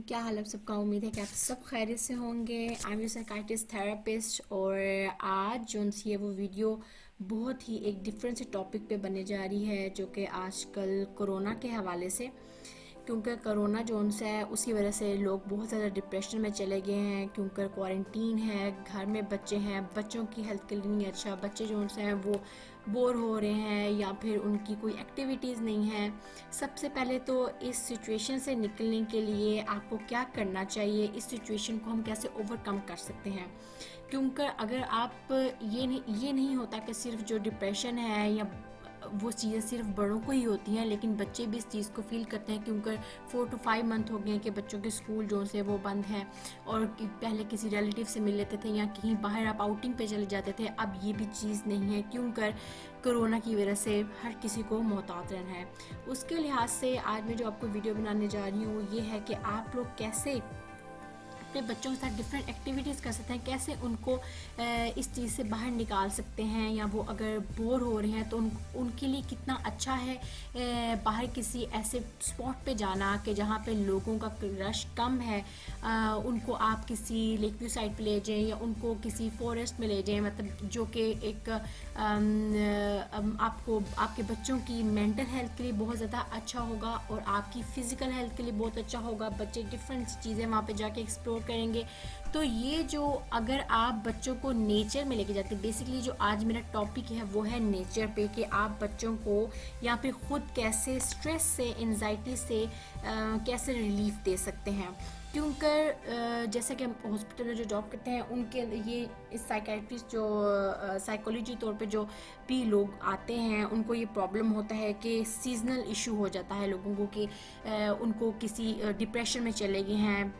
क्या हाल है आप सबका। उम्मीद है कि आप सब खैरियत से होंगे। I am your psychiatrist therapist और आज जो सी है वो वीडियो बहुत ही एक डिफरेंट से टॉपिक पे बनने जा रही है, जो कि आजकल कोरोना के हवाले से। क्योंकि कोरोना जो है उसकी वजह से लोग बहुत ज़्यादा डिप्रेशन में चले गए हैं, क्योंकि क्वारंटीन है, घर में बच्चे हैं, बच्चों की हेल्थ के लिए नहीं अच्छा, बच्चे जो हैं वो बोर हो रहे हैं या फिर उनकी कोई एक्टिविटीज़ नहीं है। सबसे पहले तो इस सिचुएशन से निकलने के लिए आपको क्या करना चाहिए, इस सिचुएशन को हम कैसे ओवरकम कर सकते हैं। क्योंकि अगर आप ये नहीं होता कि सिर्फ जो डिप्रेशन है या वो चीज़ें सिर्फ बड़ों को ही होती हैं, लेकिन बच्चे भी इस चीज़ को फील करते हैं, क्योंकि 4 to 5 मंथ हो गए हैं कि बच्चों के स्कूल जो से वो बंद हैं और पहले किसी रिलेटिव से मिल लेते थे या कहीं बाहर आप आउटिंग पे चले जाते थे। अब ये भी चीज़ नहीं है, क्योंकि कोरोना की वजह से हर किसी को मोहतात रहना है। उसके लिहाज से आज मैं जो आपको वीडियो बनाने जा रही हूँ वो ये है कि आप लोग कैसे अपने बच्चों के साथ डिफरेंट एक्टिविटीज़ कर सकते हैं, कैसे उनको इस चीज़ से बाहर निकाल सकते हैं, या वो अगर बोर हो रहे हैं तो उनके लिए कितना अच्छा है बाहर किसी ऐसे स्पॉट पे जाना कि जहाँ पे लोगों का रश कम है। उनको आप किसी लेक व्यू साइड पे ले जाएं या उनको किसी फॉरेस्ट में ले जाएं, मतलब जो कि एक आपको आपके बच्चों की मेंटल हेल्थ के लिए बहुत ज़्यादा अच्छा होगा और आपकी फ़िज़िकल हेल्थ के लिए बहुत अच्छा होगा। बच्चे डिफरेंट चीज़ें वहाँ पे जाके एक्सप्लोर करेंगे। तो ये जो अगर आप बच्चों को नेचर में लेके जाते हैं, बेसिकली जो आज मेरा टॉपिक है वो है नेचर पे, कि आप बच्चों को यहाँ पे खुद कैसे स्ट्रेस से, एंजाइटी से कैसे रिलीफ दे सकते हैं। क्योंकि जैसे कि हम हॉस्पिटल में जो जॉब करते हैं उनके ये इस साइकेट्रिस्ट जो साइकोलॉजी तौर पे जो भी लोग आते हैं उनको ये प्रॉब्लम होता है कि सीजनल इशू हो जाता है लोगों को, कि उनको किसी डिप्रेशन में चले गए हैं।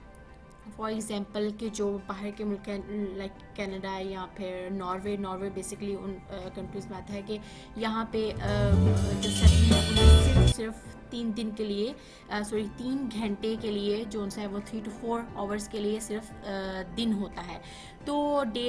फॉर एग्ज़ाम्पल कि जो बाहर के मुल्क हैं लाइक कनाडा या फिर नॉर्वे बेसिकली उन कंट्रीज़ में आता है कि यहाँ पे जो सर्दी है उनमें सिर्फ 3 दिन के लिए 3 घंटे के लिए जो उनसे है वो 3 to 4 आवर्स के लिए सिर्फ दिन होता है। तो डे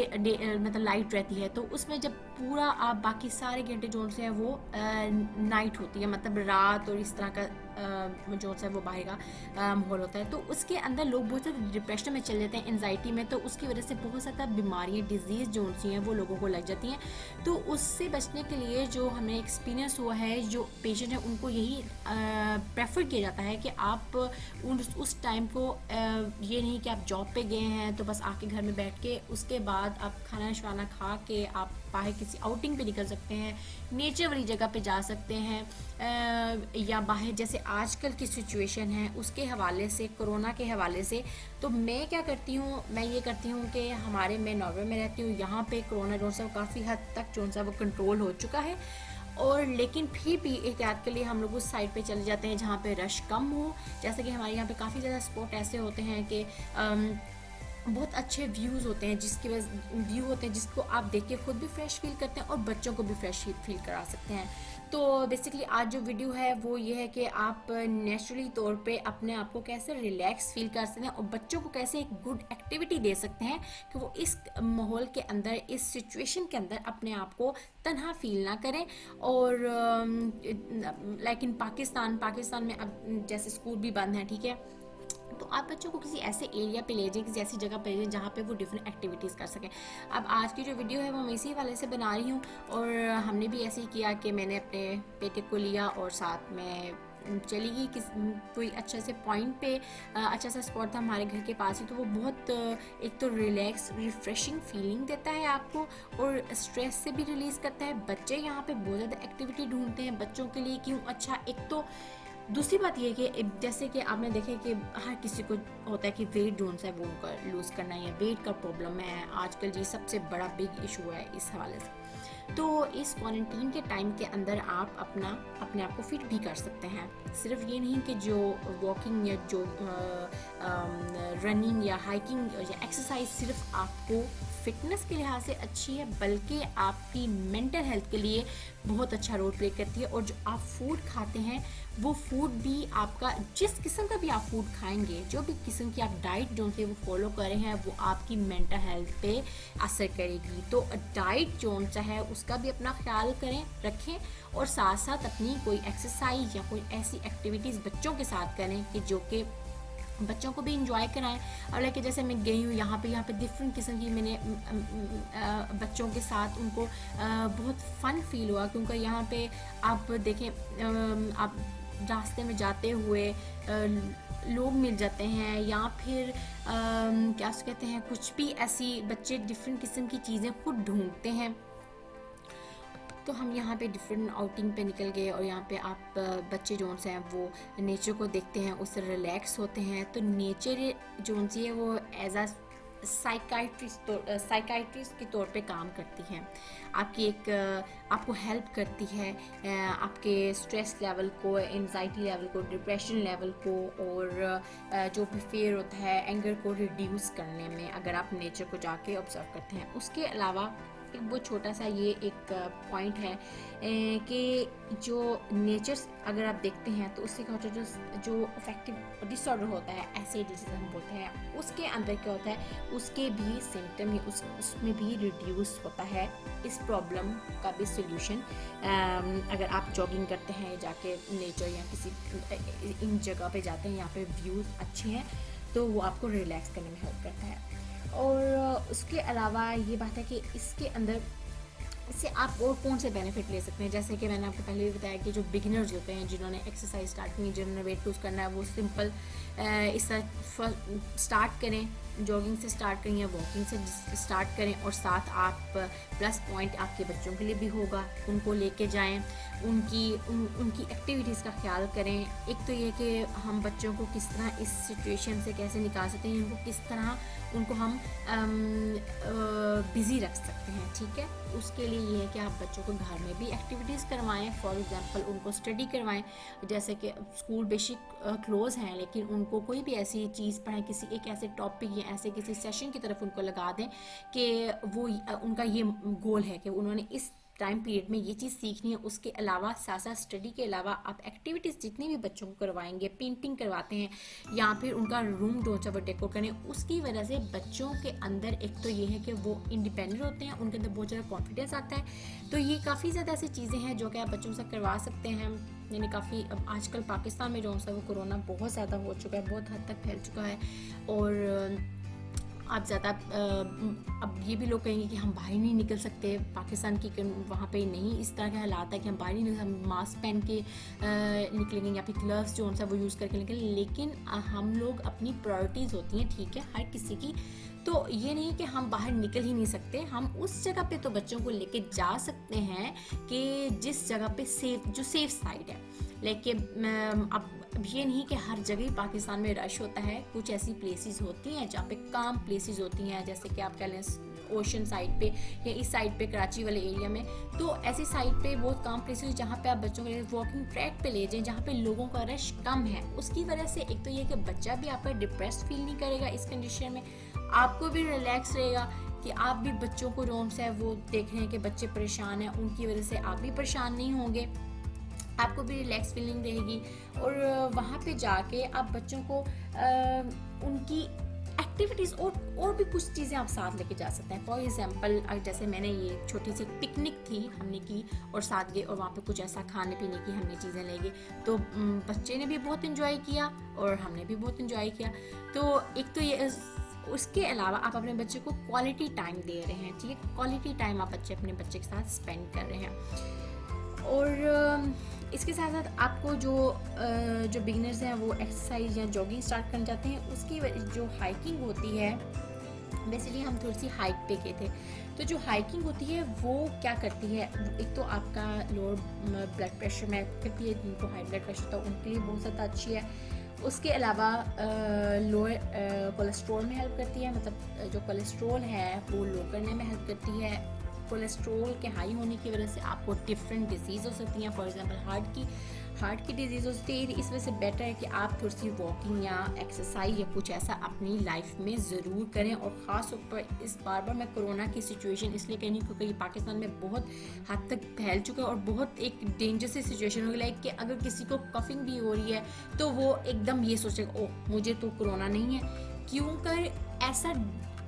मतलब लाइट रहती है, तो उसमें जब पूरा आप बाकी सारे घंटे जो से है वो नाइट होती है, मतलब रात, और इस तरह का जो है वो बाहर का माहौल होता है। तो उसके अंदर लोग बहुत ज़्यादा डिप्रेशन में चले जाते हैं, एनजाइटी में, तो उसकी वजह से बहुत ज़्यादा बीमारियाँ, डिजीज़ जो सी हैं वो लोगों को लग जाती हैं। तो उससे बचने के लिए जो हमें एक्सपीरियंस हुआ है, जो पेशेंट है उनको यही प्रेफर किया जाता है कि आप उस टाइम को ये नहीं कि आप जॉब पे गए हैं तो बस आके घर में बैठ के उसके बाद आप खाना शाना खा के आप बाहर किसी आउटिंग पे निकल सकते हैं, नेचर वाली जगह पे जा सकते हैं, या बाहर जैसे आजकल की सिचुएशन है उसके हवाले से, कोरोना के हवाले से। तो मैं क्या करती हूँ, मैं ये करती हूँ कि मैं नॉर्वे में रहती हूँ, यहाँ पे कोरोना जो सा काफ़ी हद तक जो सा वो कंट्रोल हो चुका है, और लेकिन फिर भी एहतियात के लिए हम लोग उस साइड पे चले जाते हैं जहाँ पे रश कम हो। जैसे कि हमारे यहाँ पे काफ़ी ज़्यादा स्पॉट ऐसे होते हैं कि बहुत अच्छे व्यूज़ होते हैं, व्यू होते हैं जिसको आप देख के खुद भी फ्रेश फील करते हैं और बच्चों को भी फ्रेश फील करा सकते हैं। तो बेसिकली आज जो वीडियो है वो ये है कि आप नेचुरली तौर पे अपने आप को कैसे रिलैक्स फील कर सकते हैं और बच्चों को कैसे एक गुड एक्टिविटी दे सकते हैं कि वो इस माहौल के अंदर, इस सिचुएशन के अंदर अपने आप को तन्हा फील ना करें। और लाइक इन पाकिस्तान में अब जैसे स्कूल भी बंद हैं, ठीक है, तो आप बच्चों को किसी ऐसे एरिया पे ले जाएं, किसी ऐसी जगह पे ले जाएं जहाँ पे वो डिफरेंट एक्टिविटीज़ कर सकें। अब आज की जो वीडियो है वो मैं इसी वाले से बना रही हूँ, और हमने भी ऐसे ही किया कि मैंने अपने बेटे को लिया और साथ में चली गई कोई अच्छे से पॉइंट पे। अच्छा सा स्पॉट था हमारे घर के पास ही, तो वो बहुत एक तो रिलैक्स, रिफ्रेशिंग फीलिंग देता है आपको और स्ट्रेस से भी रिलीज़ करता है। बच्चे यहाँ पे बहुत ज़्यादा एक्टिविटी ढूंढते हैं बच्चों के लिए, क्यों अच्छा। एक तो दूसरी बात ये है कि जैसे कि आपने देखे कि हर किसी को होता है कि वेट जो है वो लूज़ करना है, वेट का प्रॉब्लम है आजकल जी, सबसे बड़ा बिग इशू है इस हवाले से। तो इस क्वारंटीन के टाइम के अंदर आप अपने आप को फिट भी कर सकते हैं। सिर्फ ये नहीं कि जो वॉकिंग या जो रनिंग या हाइकिंग या एक्सरसाइज सिर्फ आपको फिटनेस के लिहाज से अच्छी है, बल्कि आपकी मेंटल हेल्थ के लिए बहुत अच्छा रोल प्ले करती है। और जो आप फूड खाते हैं वो फूड भी आपका, जिस किस्म का भी आप फूड खाएंगे, जो भी किस्म की आप डाइट जो है वो फॉलो कर रहे हैं, वो आपकी मेंटल हेल्थ पे असर करेगी। तो डाइट जो सा है उसका भी अपना ख्याल रखें, और साथ साथ अपनी कोई एक्सरसाइज या कोई ऐसी एक्टिविटीज़ बच्चों के साथ करें कि जो कि बच्चों को भी इंजॉय कराएं। और लाइक जैसे मैं गई हूँ यहाँ पे डिफरेंट किस्म की मैंने बच्चों के साथ उनको बहुत फ़न फील हुआ, क्योंकि यहाँ पे आप देखें आप रास्ते में जाते हुए लोग मिल जाते हैं, या फिर क्या कहते हैं, कुछ भी ऐसी बच्चे डिफरेंट किस्म की चीज़ें खुद ढूंढते हैं। तो हम यहाँ पे डिफरेंट आउटिंग पे निकल गए, और यहाँ पे आप बच्चे जो से हैं वो नेचर को देखते हैं, उससे रिलैक्स होते हैं। तो नेचर जो सी है वो एज आ साइकाइट्रिस्ट के तौर पे काम करती है, आपको हेल्प करती है आपके स्ट्रेस लेवल को, एंजाइटी लेवल को, डिप्रेशन लेवल को, और जो भी फेयर होता है, एंगर को रिड्यूस करने में, अगर आप नेचर को जाके ऑब्जर्व करते हैं। उसके अलावा एक बहुत छोटा सा ये एक पॉइंट है कि जो नेचर अगर आप देखते हैं तो उससे क्या होता है, जो अफेक्टिव डिसऑर्डर होता है, एसिड जिसे हम बोलते हैं, उसके अंदर क्या होता है, उसके भी सिम्टम उसमें भी रिड्यूस होता है। इस प्रॉब्लम का भी सोल्यूशन अगर आप जॉगिंग करते हैं जाके नेचर, या किसी इन जगह पे जाते हैं यहाँ पे व्यूज़ अच्छे हैं, तो वो आपको रिलैक्स करने में हेल्प करता है। और उसके अलावा ये बात है कि इसके अंदर इससे आप और कौन से बेनिफिट ले सकते हैं। जैसे कि मैंने आपको पहले भी बताया कि जो बिगिनर्स होते हैं, जिन्होंने एक्सरसाइज स्टार्ट की, जिन्होंने वेट लूज़ करना है, वो सिंपल इस स्टार्ट करें, जॉगिंग से स्टार्ट करें या वॉकिंग से स्टार्ट करें, और साथ आप प्लस पॉइंट आपके बच्चों के लिए भी होगा, उनको लेके जाएं, उनकी एक्टिविटीज़ का ख्याल करें। एक तो ये कि हम बच्चों को किस तरह इस सिचुएशन से कैसे निकाल सकते हैं, उनको किस तरह उनको हम बिज़ी रख सकते हैं, ठीक है। उसके लिए ये है कि आप बच्चों को घर में भी एक्टिविटीज़ करवाएं, फॉर एग्जांपल उनको स्टडी करवाएं, जैसे कि स्कूल बेसिक क्लोज हैं, लेकिन उनको कोई भी ऐसी चीज़ पढ़ाएं, किसी एक ऐसे टॉपिक या ऐसे किसी सेशन की तरफ उनको लगा दें कि वो उनका ये गोल है कि उन्होंने इस टाइम पीरियड में ये चीज़ सीखनी है। उसके अलावा साथ साथ स्टडी के अलावा आप एक्टिविटीज़ जितनी भी बच्चों को करवाएंगे, पेंटिंग करवाते हैं या फिर उनका रूम जो है वो डेकोर करें, उसकी वजह से बच्चों के अंदर एक तो ये है कि वो इंडिपेंडेंट होते हैं, उनके अंदर बहुत ज़्यादा कॉन्फिडेंस आता है। तो ये काफ़ी ज़्यादा ऐसी चीज़ें हैं जो कि आप बच्चों से करवा सकते हैं। यानी काफ़ी अब आजकल पाकिस्तान में जो है वो कोरोना बहुत ज़्यादा हो चुका है, बहुत हद तक फैल चुका है, और आप ज़्यादा अब ये भी लोग कहेंगे कि हम बाहर नहीं निकल सकते पाकिस्तान की, वहाँ पे नहीं इस तरह के हालात है कि हम बाहर नहीं निकल, हम मास्क पहन के निकलेंगे या फिर ग्लव्स जो उनसे वो यूज़ करके निकलेंगे। लेकिन हम लोग अपनी प्रायोरिटीज़ होती हैं, ठीक है, हर किसी की, तो ये नहीं कि हम बाहर निकल ही नहीं सकते। हम उस जगह पे तो बच्चों को लेके जा सकते हैं कि जिस जगह पे जो सेफ साइड है। लेकिन अब ये नहीं कि हर जगह पाकिस्तान में रश होता है, कुछ ऐसी प्लेसेस होती हैं जहाँ पे काम प्लेसेस होती हैं, जैसे कि आप कह लें ओशन साइड पे या इस साइड पे कराची वाले एरिया में, तो ऐसी साइड पे बहुत काम प्लेसेस जहाँ पे आप बच्चों को वॉकिंग ट्रैक पे ले जाएं, जहाँ पे लोगों का रश कम है। उसकी वजह से एक तो ये कि बच्चा भी आपका डिप्रेस्ड फील नहीं करेगा इस कंडीशन में, आपको भी रिलैक्स रहेगा कि आप भी बच्चों को रोम से वो देख रहे हैं कि बच्चे परेशान हैं, उनकी वजह से आप भी परेशान नहीं होंगे, आपको भी रिलैक्स फीलिंग रहेगी। और वहाँ पे जाके आप बच्चों को उनकी एक्टिविटीज़ और भी कुछ चीज़ें आप साथ लेके जा सकते हैं। फॉर एग्जांपल जैसे मैंने ये छोटी सी पिकनिक थी हमने की और साथ गए, और वहाँ पे कुछ ऐसा खाने पीने की हमने चीज़ें ले गई, तो बच्चे ने भी बहुत इंजॉय किया और हमने भी बहुत इंजॉय किया। तो एक तो ये, उसके अलावा आप अपने बच्चे को क्वालिटी टाइम दे रहे हैं, ठीक है, क्वालिटी टाइम आप अपने बच्चे के साथ स्पेंड कर रहे हैं। और इसके साथ साथ आपको जो बिगिनर्स हैं वो एक्सरसाइज या जॉगिंग स्टार्ट करना चाहते हैं, उसकी जो हाइकिंग होती है, बेसिकली हम थोड़ी सी हाइक पे गए थे, तो जो हाइकिंग होती है वो क्या करती है, एक तो आपका लोअर ब्लड प्रेशर में करती है, जिनको हाई ब्लड प्रेशर होता है उनके लिए बहुत ज़्यादा अच्छी है। उसके अलावा लोअर कोलेस्ट्रॉल में हेल्प करती है, मतलब जो कोलेस्ट्रॉल है वो लो करने में हेल्प करती है। कोलेस्ट्रॉल के हाई होने की वजह से आपको डिफरेंट डिजीज़ हो सकती हैं, फॉर एग्जांपल हार्ट की डिजीज़ हो सकती है। इस वजह से बेटर है कि आप थोड़ी सी वॉकिंग या एक्सरसाइज या कुछ ऐसा अपनी लाइफ में ज़रूर करें। और ख़ास तौर पर इस बार मैं कोरोना की सिचुएशन इसलिए कह रही हूँ क्योंकि पाकिस्तान में बहुत हद तक फैल चुका है और बहुत एक डेंजर सी सिचुएशन हो गई, लाइक कि अगर किसी को कफिंग भी हो रही है तो वो एकदम ये सोचेगा ओह मुझे तो कोरोना नहीं है, क्योंकि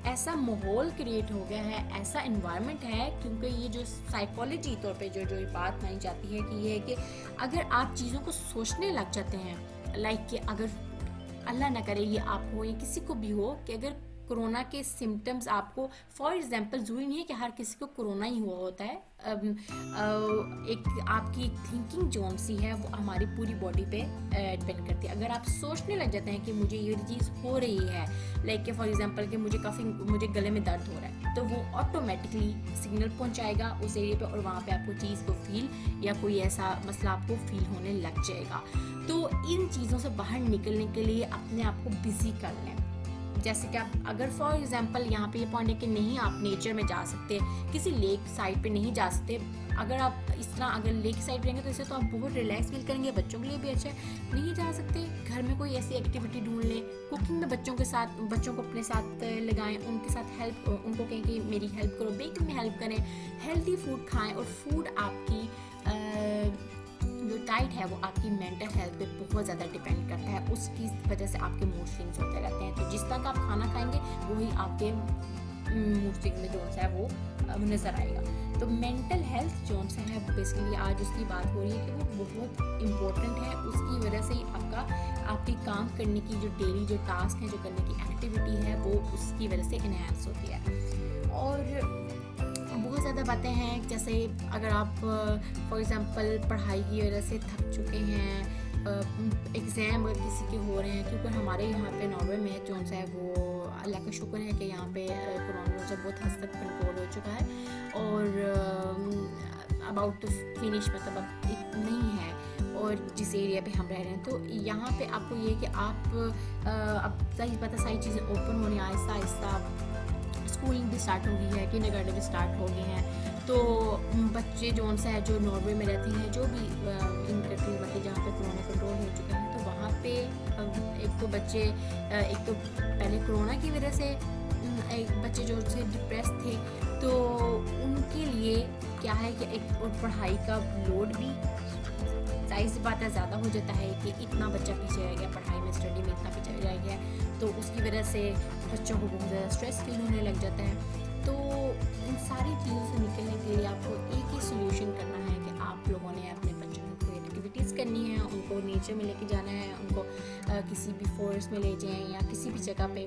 ऐसा माहौल क्रिएट हो गया है, ऐसा इन्वायरमेंट है। क्योंकि ये जो साइकोलॉजी तौर पे जो बात मानी जाती है कि ये है कि अगर आप चीज़ों को सोचने लग जाते हैं, लाइक कि अल्लाह ना करे ये आप हो या किसी को भी हो, कि अगर कोरोना के सिम्टम्स आपको, फॉर एग्जांपल ज़रूरी नहीं है कि हर किसी को कोरोना ही हुआ होता है, एक आपकी थिंकिंग जो सी है वो हमारी पूरी बॉडी पे डिपेंड करती है। अगर आप सोचने लग जाते हैं कि मुझे ये चीज़ हो रही है, लाइक फॉर एग्जांपल कि मुझे गले में दर्द हो रहा है, तो वो ऑटोमेटिकली सिग्नल पहुंचाएगा उस एरिया पे और वहाँ पे आपको चीज़ को फील या कोई ऐसा मसला आपको फील होने लग जाएगा। तो इन चीज़ों से बाहर निकलने के लिए अपने आप को बिजी कर लें। जैसे कि आप अगर फॉर एग्जांपल यहाँ पे ये पॉइंट है कि नहीं आप नेचर में जा सकते, किसी लेक साइड पे नहीं जा सकते, अगर आप इस तरह अगर लेक साइड रहेंगे तो इससे तो आप बहुत रिलैक्स फील करेंगे, बच्चों के लिए भी अच्छा है। नहीं जा सकते, घर में कोई ऐसी एक्टिविटी ढूंढ लें, कुकिंग में बच्चों को अपने साथ लगाएं, उनके साथ हेल्प, उनको कहें कि मेरी हेल्प करो, बेकिंग में हेल्प करें, हेल्दी फूड खाएं। और फूड आपकी जो डाइट है वो आपकी मेंटल हेल्थ पे बहुत ज़्यादा डिपेंड करता है, उसकी वजह से आपके मूड स्विंग्स होते रहते हैं। तो जिस तरह का आप खाना खाएंगे वही आपके मूड स्विंग में जो है वो नज़र आएगा। तो मेंटल हेल्थ जो है बेसिकली आज उसकी बात हो रही है कि वो बहुत इम्पोर्टेंट है, उसकी वजह से ही आपकी काम करने की जो डेली जो टास्क है, जो करने की एक्टिविटी है, वो उसकी वजह से इनहेंस होती है। और बहुत ज़्यादा बातें हैं, जैसे अगर आप फॉर एग्जांपल पढ़ाई की वजह से थक चुके हैं, एग्ज़ाम अगर किसी के हो रहे हैं, क्योंकि हमारे यहाँ पे नॉर्वे में जो है वो अल्लाह का शुक्र है कि यहाँ पे कोरोना जो बहुत हद तक कंट्रोल हो चुका है और अबाउट टू फिनिश, मतलब अब नहीं है। और जिस एरिया पे हम रह रहे हैं तो यहाँ पे आपको ये कि आप अब सही पता सारी चीज़ें ओपन होने आहिस्ता आहिस्ता, स्कूलिंग भी स्टार्ट हो गई है, किंडरगार्टन भी स्टार्ट हो गए हैं। तो बच्चे जो है जो नॉर्वे में रहते हैं, जो भी इन कंट्री मतलब जहाँ पे कोरोना कंट्रोल हो चुका है, तो वहाँ पे एक तो बच्चे एक तो पहले कोरोना की वजह से एक बच्चे जो से डिप्रेस थे, तो उनके लिए क्या है कि एक पढ़ाई का लोड भी जाहिर सी बात है ज़्यादा हो जाता है कि इतना बच्चा पीछे रह गया पढ़ाई में, स्टडी में इतना पीछे रह गया, तो उसकी वजह से बच्चों को बहुत ज़्यादा स्ट्रेस फील होने लग जाता है। तो इन सारी चीज़ों से निकलने के लिए आपको एक ही सोल्यूशन करना है कि आप लोगों ने अपने बच्चों को एक्टिविटीज़ करनी है, उनको नेचर में लेके जाना है, उनको किसी भी फॉरेस्ट में ले जाएं या किसी भी जगह पे,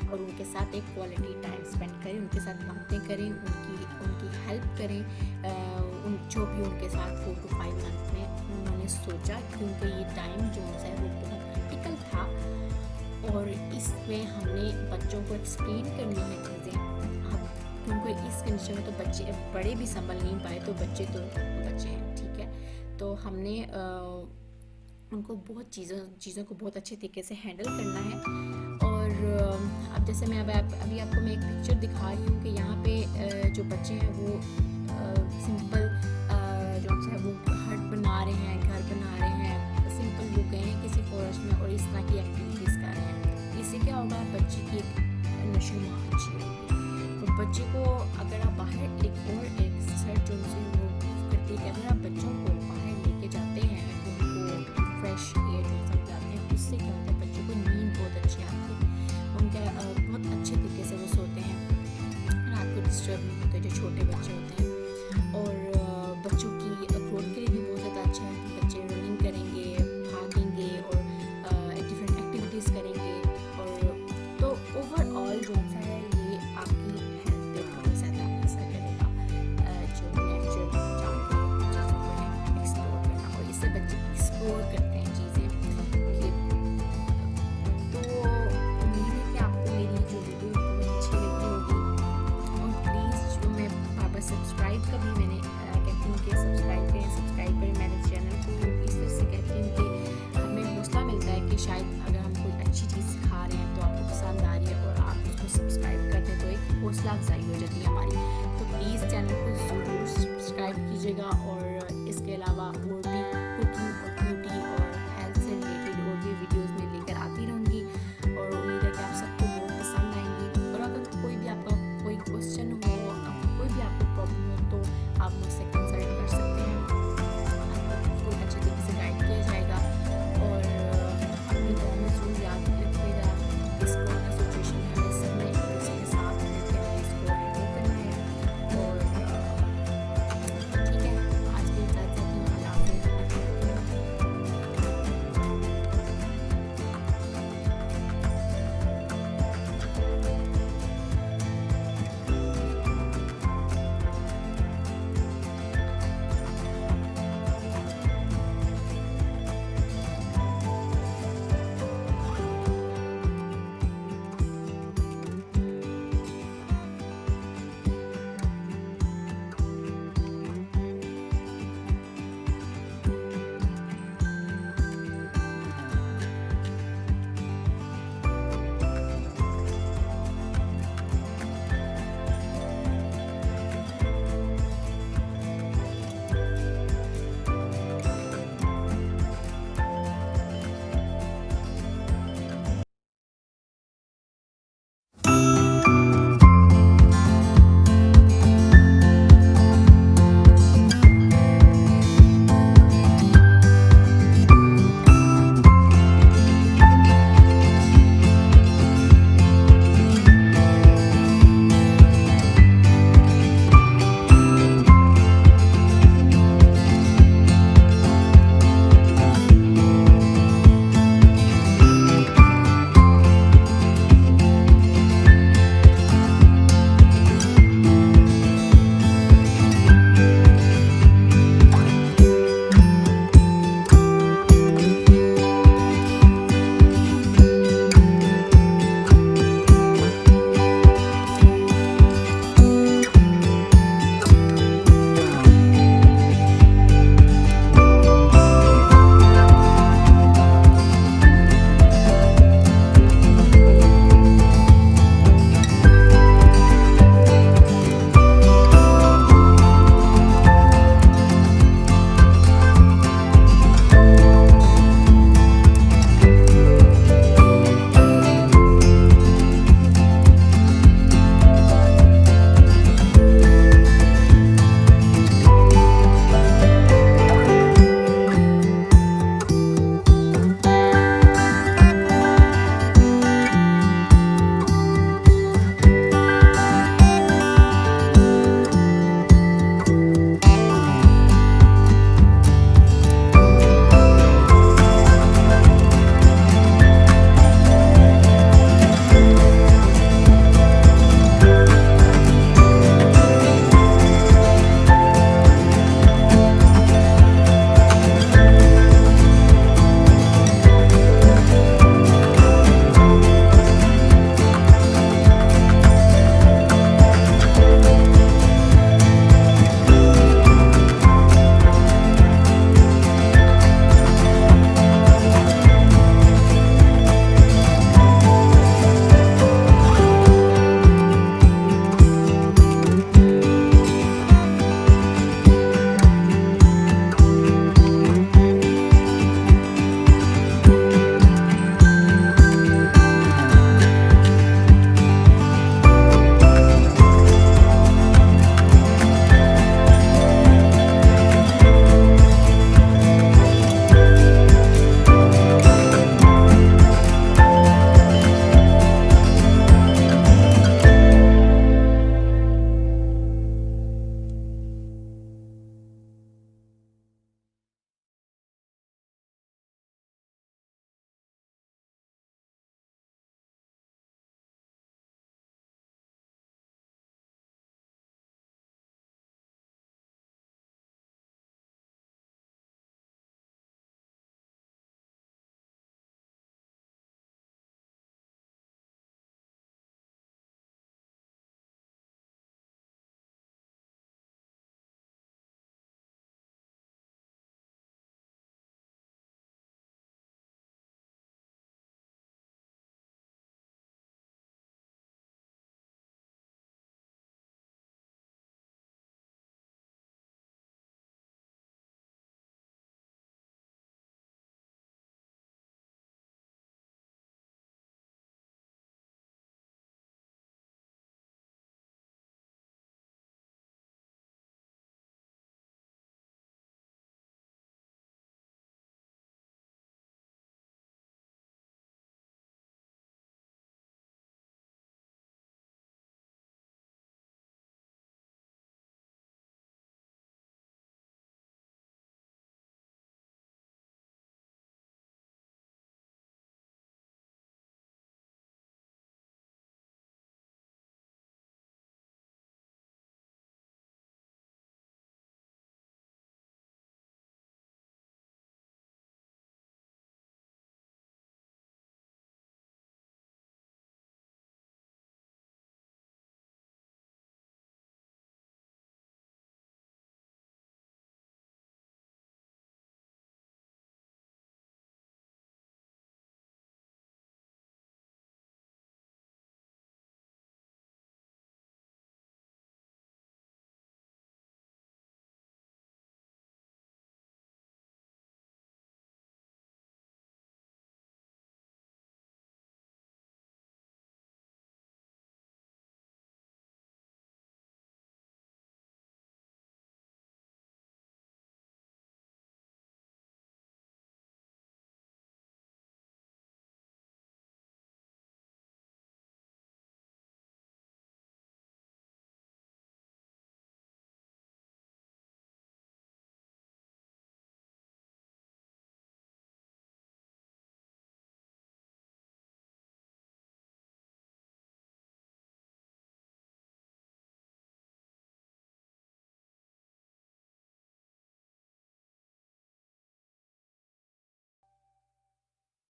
और उनके साथ एक क्वालिटी टाइम स्पेंड करें, उनके साथ बातें करें, उनकी हेल्प करें, जो भी उनके साथ 4 to 5 मंथ में उन्होंने सोचा, क्योंकि ये टाइम जो है वो बहुत क्रिटिकल था और इसमें हमने बच्चों को एक्सप्लेन करनी है चीज़ें। अब क्योंकि इस कंडीशन में तो बच्चे बड़े भी संभल नहीं पाए, तो बच्चे हैं, ठीक है। तो हमने उनको बहुत चीज़ों को बहुत अच्छे तरीके से हैंडल करना है। और अब जैसे मैं अभी आपको मैं एक पिक्चर दिखा रही हूँ कि यहाँ पे जो बच्चे हैं वो सिंपल जो है वो हट बना रहे हैं, घर बना रहे हैं, सिंपल वो गए हैं किसी फॉरेस्ट में और इस तरह की एक्टिविटीज़ कर रहे हैं। इससे क्या होगा, बच्चे की एक नशोनुमा अच्छी होगी। तो बच्चे को अगर आप बाहर एक सर्च जो वो करती है कि अगर आप बच्चों को बाहर लेके जाते हैं, उनको फ्रेश एयर जो समझाते हैं, उससे क्या होता है बच्चों को नींद बहुत अच्छी आती है, उनका बहुत अच्छे तरीके से वो सोते हैं, रात को डिस्टर्ब नहीं होते जो छोटे बच्चे होते हैं। और बच्चों की ग्रोथ के लिए भी बहुत ज़्यादा अच्छा है, बच्चे रनिंग करेंगे, भागेंगे और डिफरेंट एक्टिविटीज़ करेंगे, और तो ओवरऑल जो है ये आपकी हेल्थ पे बहुत ज़्यादा असर करेगा। जो नेचर जाके चीज़ों को है एक्सप्लोर करना, और इससे बच्चे एक्सप्लोर करते हैं चीज़ें। तो उम्मीद है कि आपको मेरी जो वीडियो बहुत अच्छी लगी होगी, और प्लीज़ जो मैं बाबा सब्सक्राइब का भी मैंने कहती हूँ कि सब्सक्राइब करें मेरे चैनल को। इस तरह से कहती हूँ कि हमें हौसला मिलता है कि शायद अगर हम कोई अच्छी चीज़ सिखा रहे हैं तो आपको पसंद आ रही है और आप उसको सब्सक्राइब करते हैं, तो एक हौसला अफजाई हो जाती है।